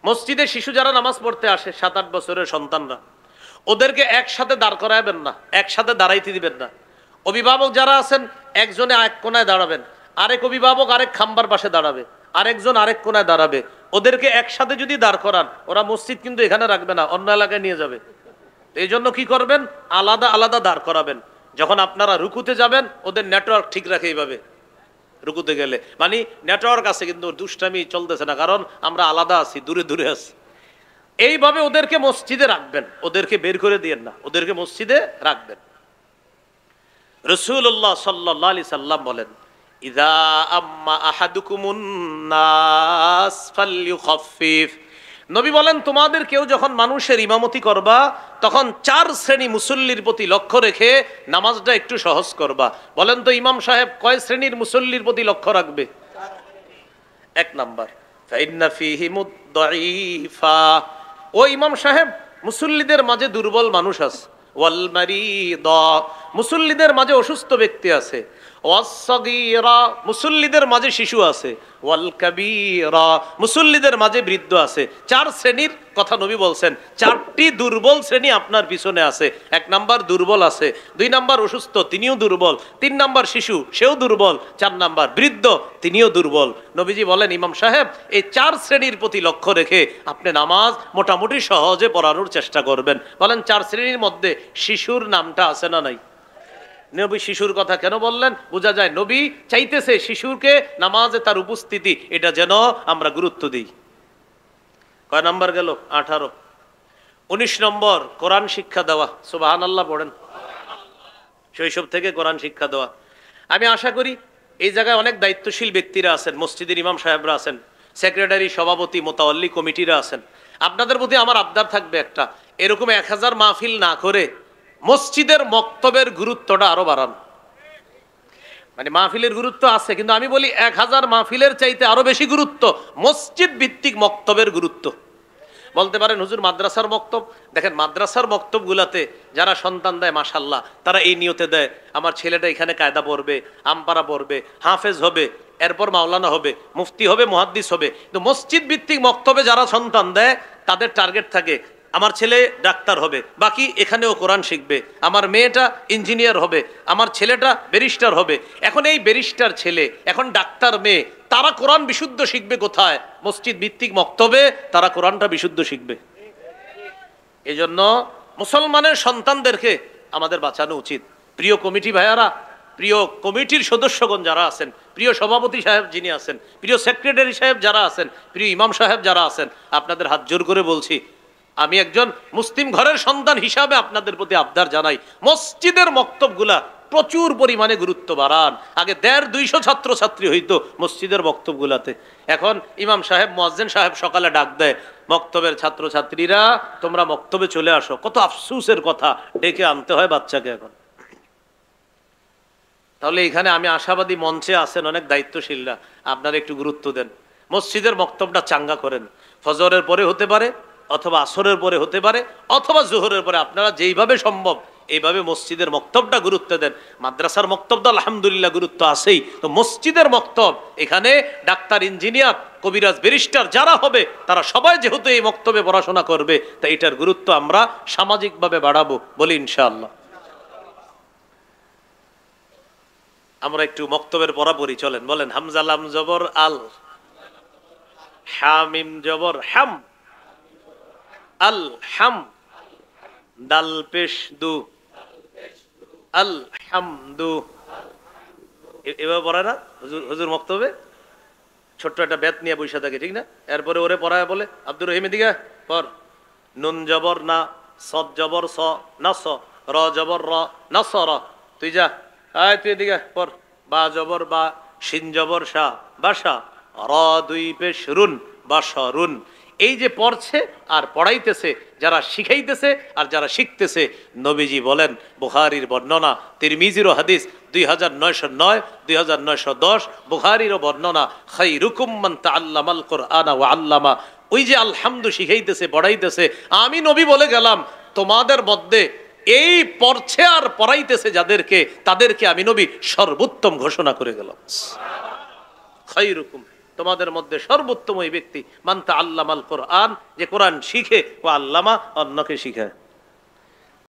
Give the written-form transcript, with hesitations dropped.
মসজিদে শিশু যারা নামাজ পড়তে আসে 7-8 বছরের সন্তানরা, ওদেরকে একসাথে দাঁড় করাবেন না, একসাথে দাঁড়াইতে দিবেন না। অভিভাবক যারা আছেন একজনে এক কোনায় দাঁড়াবেন, আরেক অভিভাবক আরেক খাম্বার পাশে দাঁড়াবে, আরেকজন আরেক কোনায় দাঁড়াবে। ওদেরকে একসাথে যদি দাঁড় করান, ওরা মসজিদ কিন্তু এখানে রাখবে না, অন্য এলাকায় নিয়ে যাবে। এই জন্য কি করবেন, আলাদা আলাদা দাঁড় করাবেন। যখন আপনারা রুকুতে যাবেন ওদের নেটওয়ার্ক ঠিক রাখে, এইভাবে রুকুতে গেলে মানে নেটওয়ার্ক আছে কিন্তু দুষ্টামি চলতেছে না, কারণ আমরা আলাদা আছি, দূরে দূরে আছি। এইভাবে ওদেরকে মসজিদে রাখবেন, ওদেরকে বের করে দিয়েন না, ওদেরকে মসজিদে রাখবেন। রাসূলুল্লাহ সাল্লাল্লাহু আলাইহি সাল্লাম বলেন, ইযা আম্মা আহাদুকুমুন নাস ফালইউখাফফিফ। নবী বলেন, তোমাদের কেউ যখন মানুষের ইমামতি করবা তখন 4 শ্রেণী মুসল্লির প্রতি লক্ষ্য রেখে নামাজটা একটু সহজ করবা। বলেন তো ইমাম সাহেব কয় শ্রেণীর মুসল্লির প্রতি লক্ষ্য রাখবে? 1 নাম্বার, ফাইন্না ফীহিমুদ দাঈফা। ও ইমাম সাহেব, মুসল্লিদের মাঝে দুর্বল মানুষ আছে, ওয়াল মারিদা, মুসল্লিদের মাঝে অসুস্থ ব্যক্তি আছে, ওয়াস-সাগীরা, মুসল্লিদের মাঝে শিশু আছে, ওয়াল কাবীরা, মুসল্লিদের মাঝে বৃদ্ধ আছে। 4 শ্রেণীর কথা নবী বলছেন। 4টি দুর্বল শ্রেণী আপনার পিছনে আছে। 1 নাম্বার দুর্বল আছে, 2 নাম্বার অসুস্থ, তিনিও দুর্বল, 3 নাম্বার শিশু, সেও দুর্বল, 4 নাম্বার বৃদ্ধ, তিনিও দুর্বল। নবীজি বলেন, ইমাম সাহেব এই 4 শ্রেণীর প্রতি লক্ষ্য রেখে আপনি নামাজ মোটামুটি সহজে পড়ানোর চেষ্টা করবেন। বলেন 4 শ্রেণীর মধ্যে শিশুর নামটা আছে না নাই? নবী শিশুর কথা কেন বললেন? বোঝা যায় নবী চাইতেছে শিশুকে নামাজে তার উপস্থিতি এটা যেন আমরা গুরুত্ব দিই। কয় নাম্বার গেল? 18। 19 নম্বর, কোরআন শিক্ষা দেওয়া। সুবহানাল্লাহ পড়েন। শৈশব থেকে কোরআন শিক্ষা দেওয়া। আমি আশা করি এই জায়গায় অনেক দায়িত্বশীল ব্যক্তিরা আছেন, মসজিদের ইমাম সাহেবরা আছেন, সেক্রেটারি, সভাপতি, মোতাওয়াল্লি কমিটিরা আছেন। আপনাদের প্রতি আমার আবদার থাকবে একটা, এরকম 1000 মাহফিল না করে মসজিদের মক্তবের গুরুত্বটা আরো বাড়ান। মানে মাহফিলের গুরুত্ব আছে, কিন্তু আমি বলি 1000 মাহফিলের চাইতে আরো বেশি গুরুত্ব মসজিদ ভিত্তিক মক্তবের গুরুত্ব। বলতে পারেন হুজুর মাদ্রাসার মক্তব, দেখেন মাদ্রাসার মক্তব গুলাতে যারা সন্তান দেয় মাশাল্লাহ, তারা এই নিয়তে দেয় আমার ছেলেটা এখানে কায়দা পড়বে, আমপারা পড়বে, হাফেজ হবে, এরপর মাওলানা হবে, মুফতি হবে, মুহাদ্দিস হবে। কিন্তু মসজিদ ভিত্তিক মক্তবে যারা সন্তান দেয় তাদের টার্গেট থাকে আমার ছেলে ডাক্তার হবে, বাকি এখানেও কোরআন শিখবে, আমার মেয়েটা ইঞ্জিনিয়ার হবে, আমার ছেলেটা ব্যারিস্টার হবে। এখন এই ব্যারিস্টার ছেলে, এখন ডাক্তার মেয়ে, তারা কোরআন বিশুদ্ধ শিখবে কোথায়? মসজিদ ভিত্তিক মক্তবে তারা কোরআনটা বিশুদ্ধ শিখবে। এই জন্য মুসলমানের সন্তানদেরকে আমাদের বাঁচানো উচিত। প্রিয় কমিটি ভাইয়ারা, প্রিয় কমিটির সদস্যগণ যারা আছেন, প্রিয় সভাপতি সাহেব যিনি আছেন, প্রিয় সেক্রেটারি সাহেব যারা আছেন, প্রিয় ইমাম সাহেব যারা আছেন, আপনাদের হাত জোর করে বলছি, আমি একজন মুসলিম ঘরের সন্তান হিসাবে আপনাদের প্রতি আবদার জানাই, মসজিদের মক্তবগুলা প্রচুর পরিমাণে গুরুত্ব বাড়ান। আগে 150-200 ছাত্রছাত্রী হইতো মসজিদের মক্তবগুলাতে, এখন ইমাম সাহেব, মুয়াজ্জিন সাহেব সকালে ডাক দেয়, মক্তবের ছাত্রছাত্রীরা তোমরা মক্তবে চলে আসো। কত আফসোসের কথা, ডেকে আনতে হয় বাচ্চাকে এখন। তাহলে এখানে আমি আশাবাদী, মঞ্চে আছেন অনেক দায়িত্বশীলরা, আপনারা একটু গুরুত্ব দেন, মসজিদের মক্তবটা চাঙ্গা করেন। ফজরের পরে হতে পারে, অথবা আসরের পরে হতে পারে, অথবা জোহরের পরে, আপনারা যেইভাবে সম্ভব এইভাবে মসজিদের মক্তবটা গুরুত্ব দেন। মাদ্রাসার মক্তব তো আলহামদুলিল্লাহ গুরুত্ব আছেই, তো মসজিদের মক্তব, এখানে ডাক্তার, ইঞ্জিনিয়ার, কবিরাজ, ব্যারিস্টার যারা হবে তারা সবাই যেহেতু এই মক্তবে পড়াশোনা করবে, তাই এটার গুরুত্ব আমরা সামাজিকভাবে বাড়াবো, বলি ইনশাআল্লাহ। আমরা একটু মক্তবের পড়া পড়ি, চলেন। বলেন হামজা লাম জবর আল, হামিম জবর হাম, আল হাম, দাল পেশ দু, আল হামদু। এভাবে পড়ায় না হুজুর মক্তবে? ছোট্ট একটা বেত নিয়ে বসে থাকে, ঠিক না? এরপরে ওরে পড়ায় বলে আব্দুর রহিম এদিকে পর, নুন জবর না, সদ জবর স না স, র জবর র না স র, তুই যা, আয় তুই এদিকে পর, বা জবর বা, শিন জবর শা বাসা, র 2 পেশ রুন বাসরুন। এই যে পড়ছে আর পড়াইতেছে, যারা শিখাইতেছে আর যারা শিখতেছে, নবীজি বলেন, বুখারীর বর্ণনা, তিরমিজিরও হাদিস 2909, 2910, বুখারীরও বর্ণনা, খায়রুকুম মান তাআল্লামাল কুরআনা ওয়া আল্লামা। ওই যে আলহামদু শিখাইতেছে, পড়াইতেছে, আমি নবী বলে গেলাম তোমাদের মধ্যে এই পড়ছে আর পড়াইতেছে যাদেরকে, তাদেরকে আমি নবী সর্বোত্তম ঘোষণা করে গেলাম। খায়রুকুম তোমাদের মধ্যে সর্বোত্তম ওই ব্যক্তি মান তাআল্লামাল কোরআন, যে কোরআন শিখে ও আল্লামা, অন্যকে শিখায়।